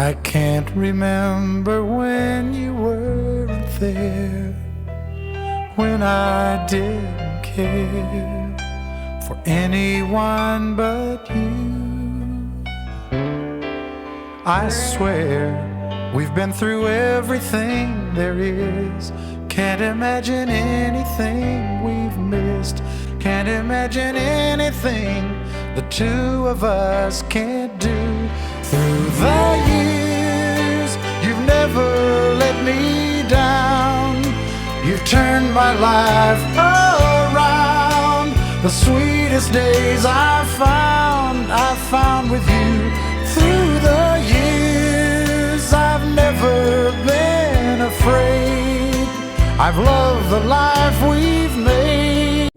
I can't remember when you weren't there, when I didn't care for anyone but you. I swear we've been through everything there is. Can't imagine anything we've missed. Can't imagine anything the two of us can't do. Through the years, you've never let me down. You've turned my life around. The sweetest days I found with you. Through the years, I've never been afraid. I've loved the life we've made.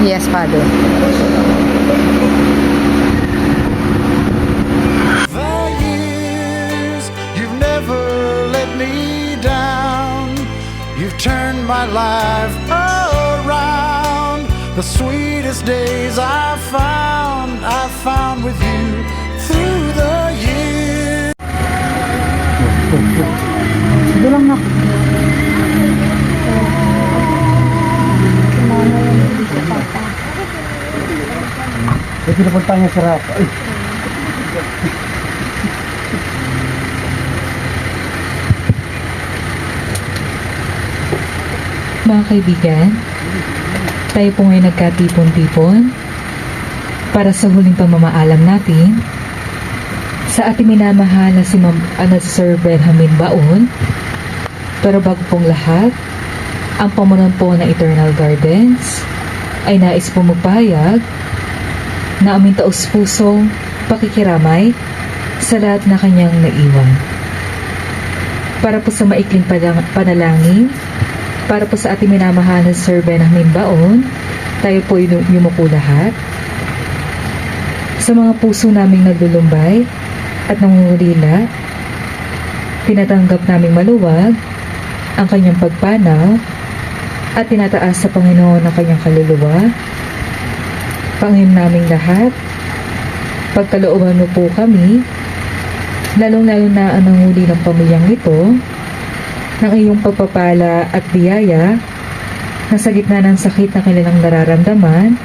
Yes, Father. The years, you've never let me down. You've turned my life around. The sweetest days I found with you. Through the years. Sige lang na. May pinapunta niya sa rap. Ay. Mga kaibigan, tayo po ngayon nagkatipon-tipon para sa huling pamamaalam natin sa ating minamahal na si Sir Benjamin Baon. Pero bago pong lahat, ang pamunan po ng Eternal Gardens ay nais po magpahayag na aming taus-pusong pakikiramay sa lahat na kanyang naiwan. Para po sa maikling panalangin, para po sa ating minamahal na Sir Benjamin Baon, tayo po yumuko lahat. Sa mga puso naming naglulumbay at nangungulila, tinatanggap naming maluwag ang kanyang pagpanaw at tinataas sa Panginoon ang kanyang kaluluwa. Panginoon naming lahat, pagkalooban mo po kami, lalong-lalo na ang nanguli ng pamilyang ito, ng iyong pagpapala at biyaya na sa gitna ng sakit na kanilang nararamdaman,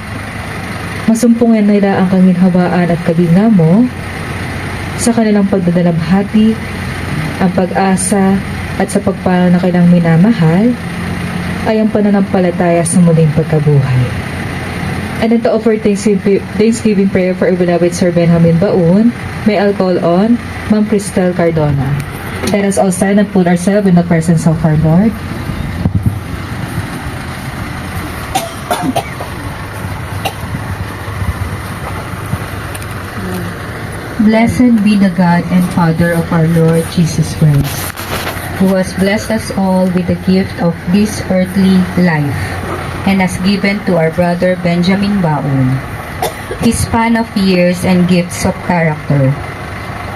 masumpungan nila ang kaginhawaan at kabinga mo sa kanilang pagdadalamhati, ang pag-asa at sa pagpanaw na kailang minamahal ay ang pananampalataya sa muling pagkabuhay. And then to offer Thanksgiving prayer for our beloved Sir Benjamin Baun, may I'll call on Ma'am Cristel Cardona. Let us all stand and put ourselves in the presence of our Lord. Blessed be the God and Father of our Lord Jesus Christ, who has blessed us all with the gift of this earthly life, and has given to our brother Benjamin Baun his span of years and gifts of character.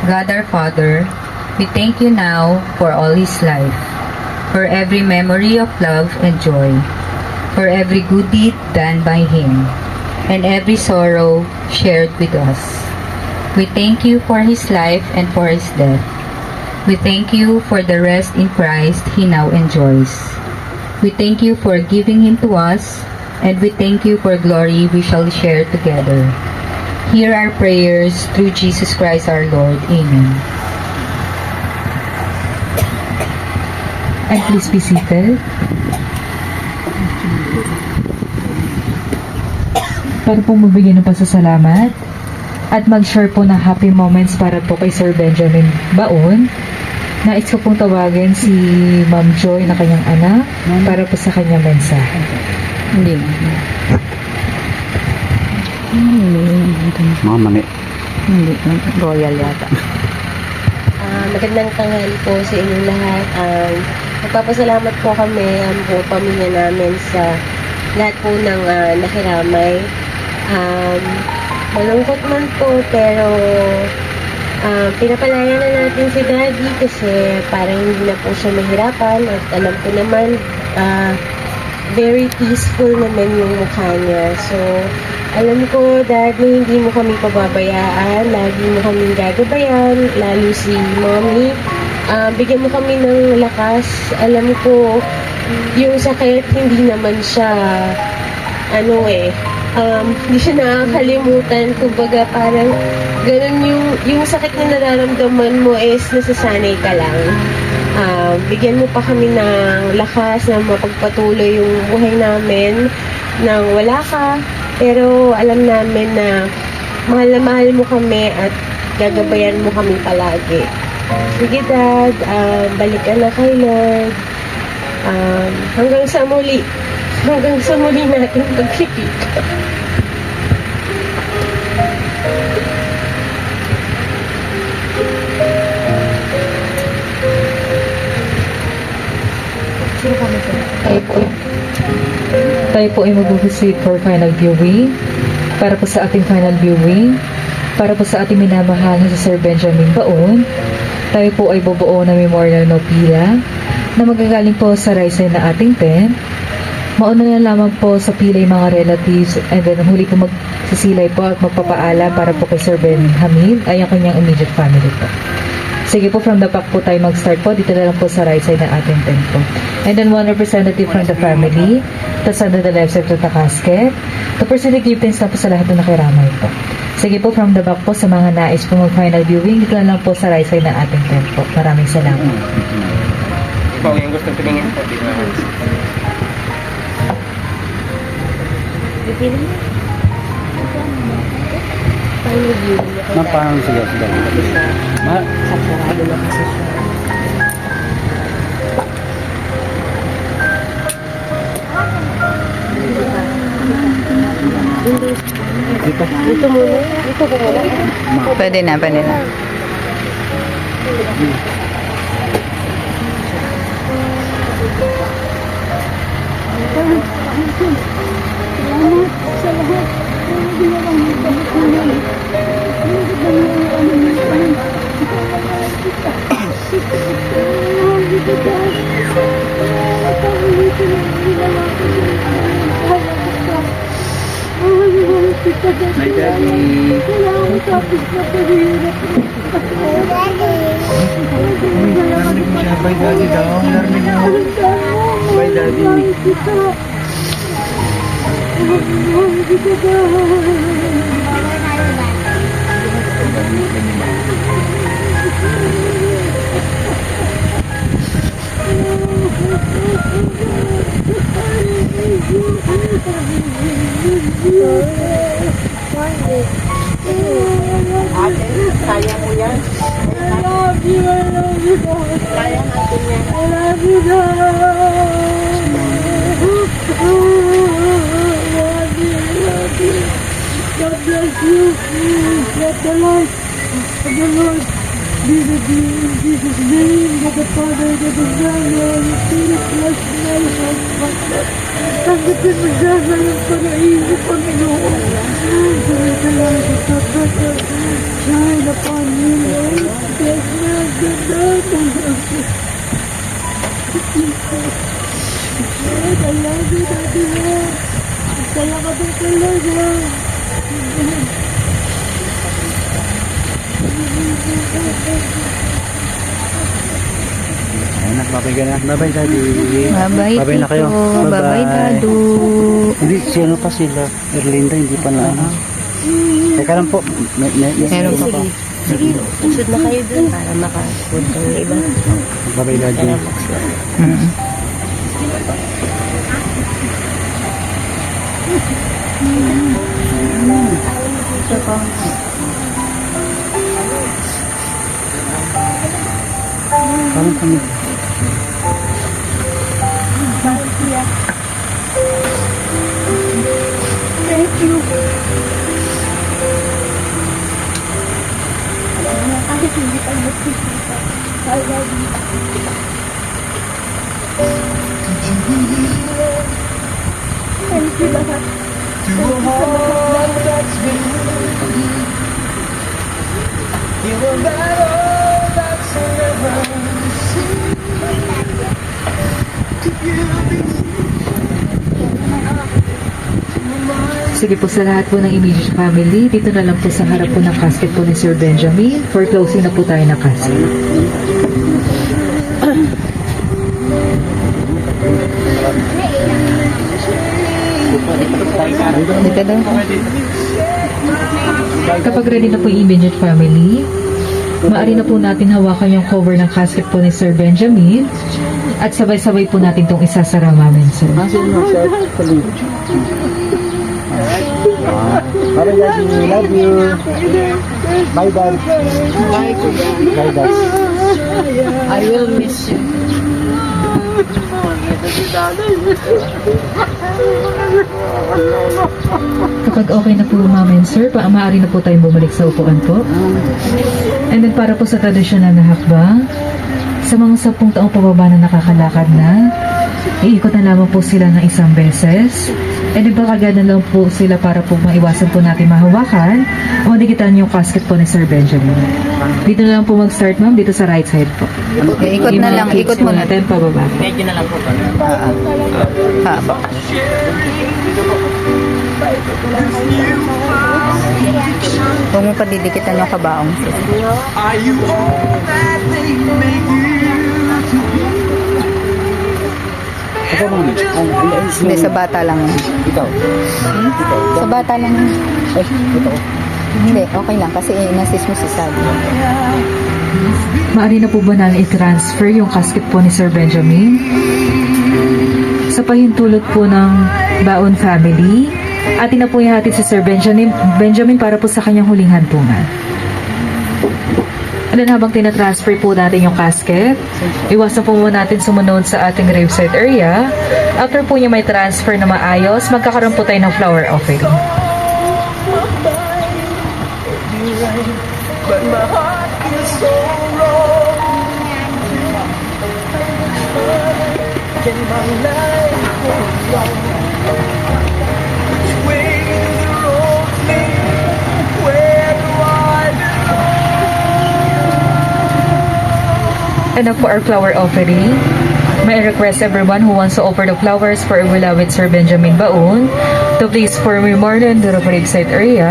God our Father, we thank you now for all his life, for every memory of love and joy, for every good deed done by him, and every sorrow shared with us. We thank you for his life and for his death. We thank you for the rest in Christ he now enjoys. We thank you for giving him to us, and we thank you for glory we shall share together. Hear our prayers through Jesus Christ our Lord. Amen. And please be seated. Para po mabigyan ng pasasalamat at mag-share po ng happy moments para po kay Sir Benjamin Baun, nais ko pong tawagin si Ma'am Joy na kanyang anak para po sa kanyang mensahe. Hindi. Mga mani. Hindi. Royal yata. Magandang tanghali po sa inyong lahat. Magpapasalamat po kami ang buong pamilya namin sa lahat po ng nakiramay. Malungkot man po, pero pinapalaya na natin si Daddy kasi parang hindi na po siya mahirapan at alam ko naman very peaceful naman yung mukha niya. So, alam ko, Daddy, hindi mo kami pababayaan, lagi mo kami gagabayan, lalo si Mommy. Bigyan mo kami ng lakas. Alam ko, yung sakit, hindi naman siya, hindi siya nakakalimutan. Kumbaga, parang ganun yung sakit na nararamdaman mo is nasasanay ka lang. Bigyan mo pa kami ng lakas na mapagpatuloy yung buhay namin nang wala ka. Pero alam namin na mahal na mahal mo kami at gagabayan mo kami palagi. Sige, Dad, balik ka na kay Lord. Hanggang sa muli natin pagkikita. Tayo po ay mag-proceed for final viewing. Para po sa ating final viewing, para po sa ating minamahal na si Sir Benjamin Baun, tayo po ay bubuo na memorial nobila na magagaling po sa raysay na ating tent. Mauna na lamang po sa pilay mga relatives, and then huli po magsisilay po at magpapaalam para po kay Sir Benjamin ay ang kanyang immediate family po. Sige po, from the back po tayo mag-start po. Dito na lang po sa right side ng ating tent po. And then one representative from the family to stand on the left side of the casket to proceed the giftings na po sa lahat na nakiramay po. Sige po, from the back po sa mga nais po mag-final viewing, dito na lang po sa right side ng ating tent po. Maraming salamat. Ikaw yung gusto tumingin po dito. Parang siya. Saksarado na kasi siya. Dito muna. Dito ko muna. Pwede na. Salamat sa lahat ng ginawa mo sa buhay. Hi, Daddy. Kailangan tapos na pahirap. Bye, Daddy daw. Narinig mo. Bye, Daddy. God bless you. Let the Lord of the Lord be with you in Jesus' name. That the Father, that the Son, and the Spirit bless my husband. Tanggapin mo siya sa iyong pag-iisip, Panginoon. So let the light of the Father shine upon you, Lord. Bless me and Lord, I love you, Daddy Lord. Saya ka din talaga. Anak, babay ka na. Babay, Daddy. Bye-bye, Babay na kayo. Tito. Bye-bye, Dadu. Hindi, si ano pa sila. Erlinda, hindi pa na ano. Teka lang po. Meron pa. Sige, usod na kayo dun para makapunta ng iba. Babay, Daddy. Mm. Parang kami. Thank you. Kahit hindi ka magkikita, I love you. Thank you lahat. Sige po sa lahat po ng immediate family, dito na lang po sa harap po ng casket po ni Sir Benjamin. For closing na po tayo ng casket. Dito daw. Kapag ready na po yung immediate family, maaari na po natin hawakan yung cover ng casket po ni Sir Benjamin at sabay-sabay po natin itong isasara, Mamin Sir. Bye, Daddy. Love you. Bye, Dad. Bye, Dad. I will miss you. Kapag okay na po, Mamin Sir, maaari na po tayong bumalik sa upuan po. And then para po sa tradisyonal na hakbang, sa mga 10 taong pababa na nakakalakad na, iikot na lamang po sila ng isang beses. And then bakagad na lang po sila para po maiwasan po natin mahawakan o dikitan yung casket po ni Sir Benjamin. Dito na lang po mag-start, ma'am, dito sa right side po. Ikot na lang. Ikot mo na. natin pababa. Medyo na lang po. Haba. Huwag mo pa didikitan yung kabaong. Ikaw, Mami. Hindi, sa bata lang. Ikaw. Sa bata lang. Ay, ito. Hindi, okay lang. Kasi inassist mo si Sally. Maaari na po ba namin i-transfer yung casket po ni Sir Benjamin? Sa pahintulot po ng Baon family, atin na po ihatid si Sir Benjamin para po sa kanyang huling hantungan. And then habang tinatransfer po natin yung casket, iwasan po muna natin sumunod sa ating gravesite area. After po niya may transfer na maayos, magkakaroon po tayo ng flower offering. And now for our flower offering, may I request everyone who wants to offer the flowers for Ewala with Sir Benjamin Baon to please form your more than the gravesite area.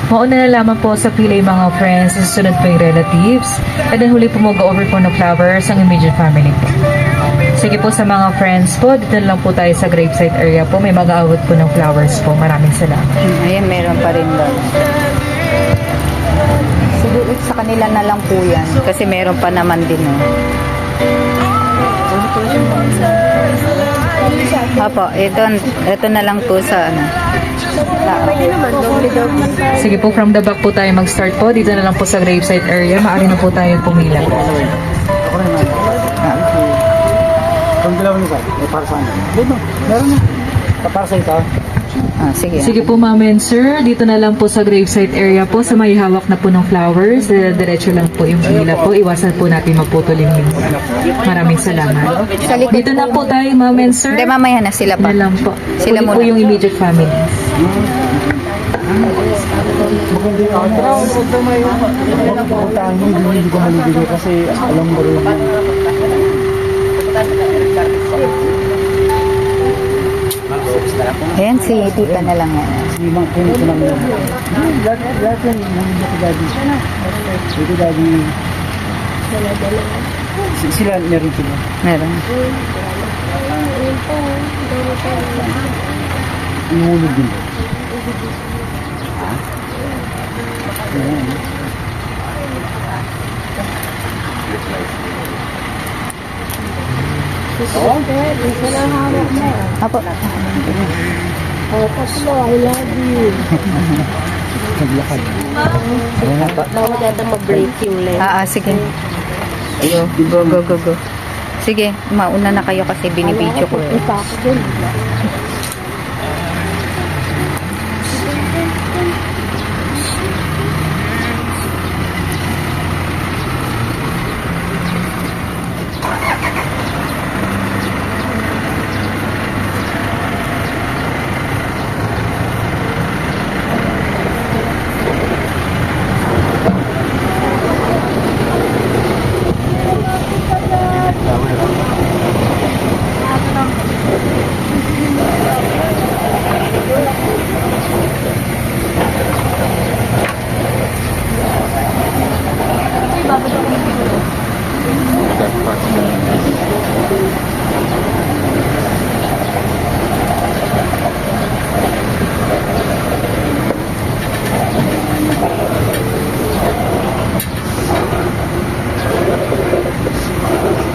Mauna na lamang po sa pila yung mga friends, susunod po yung relatives, and then huli po mag-over po ng flowers ang immediate family po. Sige po sa mga friends po, dito na lang po tayo sa gravesite area po. May mag-aawat po ng flowers po. Maraming salamat. Ayan, meron pa rin doon. Siguro sa kanila na lang po yan. Kasi meron pa naman din. Apo, ito na lang po sa ano. Sige po, from the back po tayo mag-start po. Dito na lang po sa gravesite area. Maaari na po tayo pumila. Kung dalawa niyo ba? Para sa ano? Meron na. Para sa ito. Sige. Sige po, ma'am and sir. Dito na lang po sa gravesite area po. Sa may hawak na po ng flowers. Diretso lang po yung pumila po. Iwasan po natin maputol yung limit. Maraming salamat. Dito na po tayo, ma'am and sir. Hindi, mamaya na sila pa. Na lang po. Sila Huli po muna. yung immediate family. Hindi ko malibigay kasi alam mo rin. Ayan, si Tita na lang yan. Hindi mang kunin ko lang yun. Lahat yan, ito daddy. Ito daddy. Sila, meron sila. Meron. Inuulog din ba? Apo. I love you. Naglakad. Bawal yata mag-break yung leg. Sige. Go. Sige, mauna na kayo kasi binibidyo ko. Ito ako din.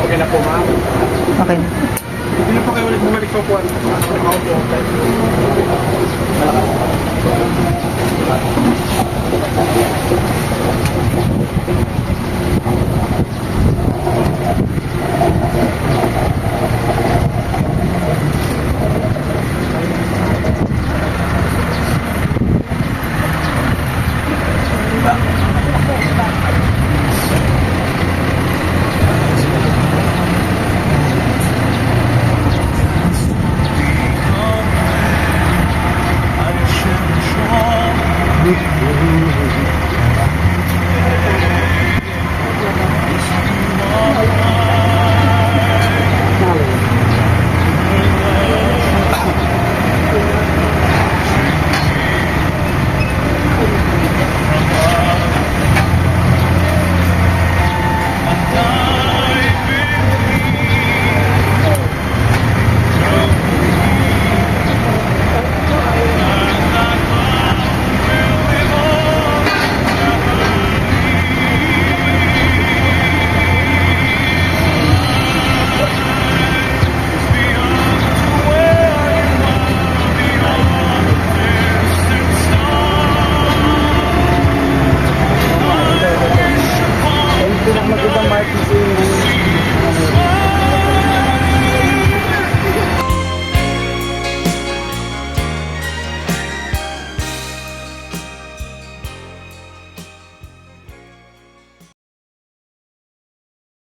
Okay na po, ma'am. Okay. Hindi na po kayo ulit bumalik sa upuan. with you.